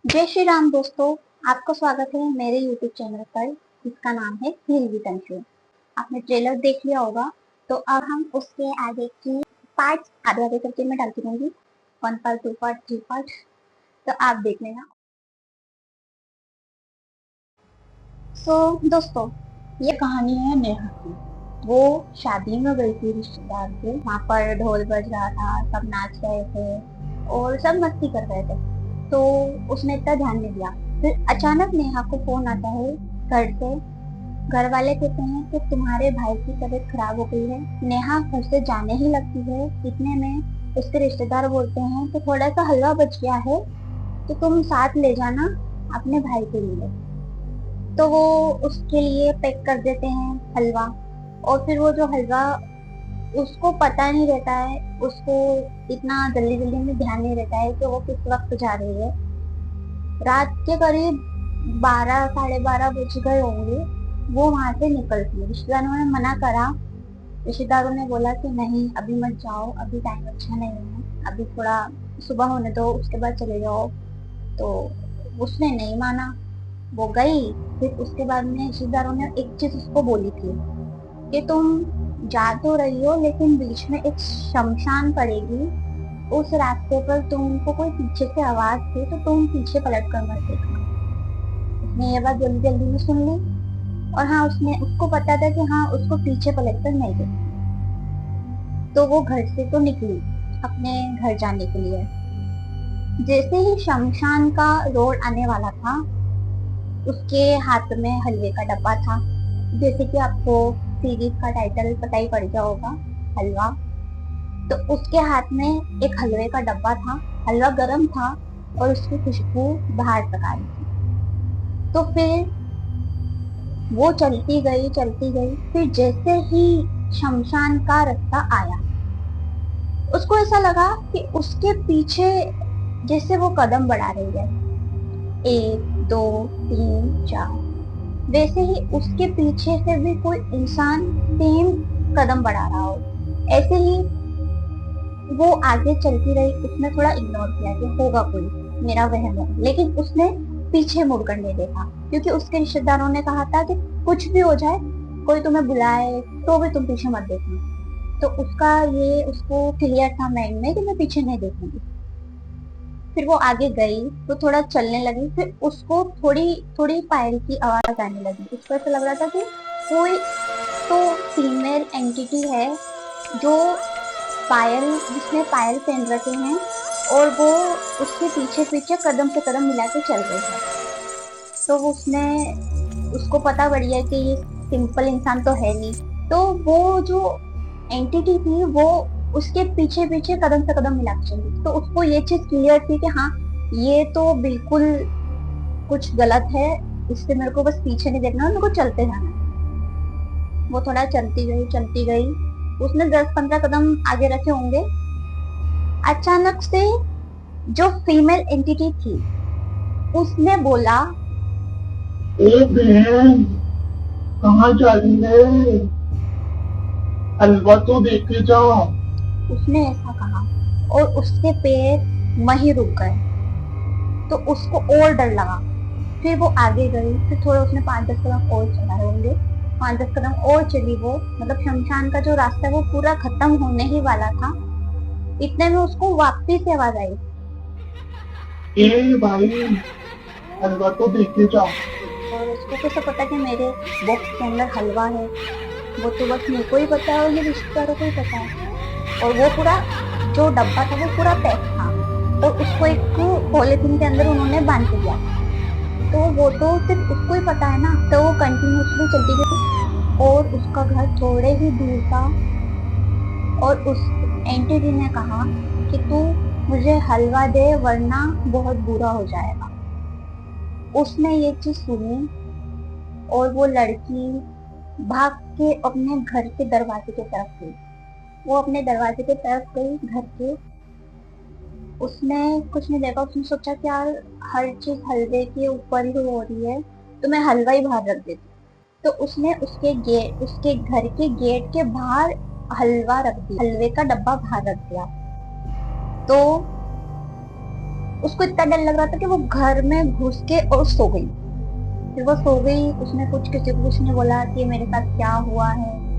जय श्री राम दोस्तों। आपका स्वागत है मेरे YouTube चैनल पर जिसका नाम है हील विद अंशु। आपने ट्रेलर देख लिया होगा, तो अब हम उसके आगे की पार्ट आधे आधे करके मैं डालती रहूंगी। 1 पार्ट, 2 पार्ट, 3 पार्ट, तो आप देख लेना। दोस्तों, ये कहानी है नेहा की। वो शादी में गई थी रिश्तेदार के, वहाँ पर ढोल बज रहा था, सब नाच रहे थे और सब मस्ती कर रहे थे, तो उसने इतना ध्यान नहीं दिया। फिर अचानक नेहा को फोन आता है घर से। घर वाले कहते हैं कि तुम्हारे भाई की तबीयत खराब हो गई है। नेहा घर से जाने ही लगती है, इतने में उसके रिश्तेदार बोलते हैं कि थोड़ा सा हलवा बच गया है, तो तुम साथ ले जाना अपने भाई के लिए। तो वो उसके लिए पैक कर देते हैं हलवा। और फिर वो जो हलवा, उसको पता नहीं रहता है, उसको इतना जल्दी जल्दी में ध्यान नहीं रहता है कि वो किस वक्त जा रही है। रात के करीब 12 साढ़े 12 बज गए होंगे। वो वहां से निकलती है। रिश्तेदारों ने मना करा। रिश्तेदारों ने बोला कि नहीं, अभी मत जाओ, अभी टाइम अच्छा नहीं है, अभी थोड़ा सुबह होने दो, उसके बाद चले जाओ। तो उसने नहीं माना, वो गई। फिर उसके बाद में रिश्तेदारों ने एक चीज उसको बोली थी कि तुम जा तो रही हो, लेकिन बीच में एक शमशान पड़ेगी, उस रास्ते पर तुमको कोई पीछे से आवाज दी तो तुम पीछे पलट कर मत देखना। उसने ये बात जल्दी जल्दी में सुन ली। और हाँ, उसको पता था कि हाँ, उसको पीछे पलट कर नहीं देखना। तो वो घर से तो निकली अपने घर जाने के लिए। जैसे ही शमशान का रोड आने वाला था, उसके हाथ में हलवे का डब्बा था। जैसे कि आपको सीरीज का टाइटल पता ही पड़ गया होगा, हलवा। तो उसके हाथ में एक हलवे का डब्बा था। हलवा गर्म था और उसकी खुशबू बाहर तक आ रही थी। तो फिर वो चलती गई। फिर जैसे ही शमशान का रास्ता आया, उसको ऐसा लगा कि उसके पीछे जैसे वो कदम बढ़ा रही है। 1 2 3 4। वैसे ही उसके पीछे से भी कोई इंसान सेम कदम बढ़ा रहा हो। ऐसे ही वो आगे चलती रही। उसने थोड़ा इग्नोर किया कि होगा कोई, मेरा वहम है, लेकिन उसने पीछे मुड़कर नहीं देखा, क्योंकि उसके रिश्तेदारों ने कहा था कि कुछ भी हो जाए, कोई तुम्हें बुलाए तो भी तुम पीछे मत देखना। तो उसको क्लियर था माइंड में कि मैं पीछे नहीं देखूंगी। फिर वो आगे गई तो थोड़ा चलने लगी। फिर उसको थोड़ी थोड़ी पायल की आवाज आने लगी। उसको ऐसा लग रहा था कि कोई तो फीमेल एंटिटी है जो जिसने पायल पहन रखे हैं, और वो उसके पीछे पीछे कदम से कदम मिला के चल रही है। तो उसको पता पड़ गया कि ये सिंपल इंसान तो है नहीं। तो वो जो एंटिटी थी, वो उसके पीछे पीछे कदम से कदम मिला के चली। तो उसको ये चीज क्लियर थी कि हाँ, ये तो बिल्कुल कुछ गलत है, इससे मेरे को बस पीछे नहीं देखना, मेरे को चलते जाना है। वो थोड़ा चलती गई। उसने 10-15 कदम आगे रखे होंगे। अचानक से जो फीमेल एंटिटी थी, उसने बोला, ए बहन, कहाँ जा रही है? हलवा तो देके जा। उसने ऐसा कहा और उसके पैर वहीं रुक गए। तो उसको और डर लगा। फिर वो आगे गई। फिर थोड़ा उसने 5-10 कदम और चलाए होंगे। 5-10 कदम और चली वो, मतलब शमशान का जो रास्ता है वो पूरा खत्म होने ही वाला था। इतने में उसको वापस से आवाज आई, ए भाई, हलवा तो देके जा। और उसको कैसे पता कि मेरे बॉक्स के अंदर हलवा है? वो तो बस मेरे को ही पता है और मेरे रिश्तेदारों को ही पता है। और वो पूरा जो डब्बा था वो पूरा पैक था, और उसको एक पॉलिथीन के अंदर उन्होंने बांध के दिया। तो वो तो सिर्फ उसको ही पता है ना। तो वो कंटिन्यूसली चलती गई और उसका घर थोड़े ही दूर था। और उस एंटिटी ने कहा कि तू मुझे हलवा दे, वरना बहुत बुरा हो जाएगा। उसने ये चीज सुनी और वो लड़की भाग के अपने घर के दरवाजे की तरफ गई। वो अपने दरवाजे की तरफ गई, घर के। उसने कुछ नहीं देखा। उसने सोचा कि यार, हर चीज हलवे के ऊपर ही हो रही है, तो मैं हलवा ही बाहर रख देती। तो उसने उसके घर के गेट के बाहर हलवा रख दिया, हलवे का डब्बा बाहर रख दिया। तो उसको इतना डर लग रहा था कि वो घर में घुस के और सो गई। फिर वो सो गई, उसने कुछ किसी को कुछ नहीं बोला कि मेरे साथ क्या हुआ है,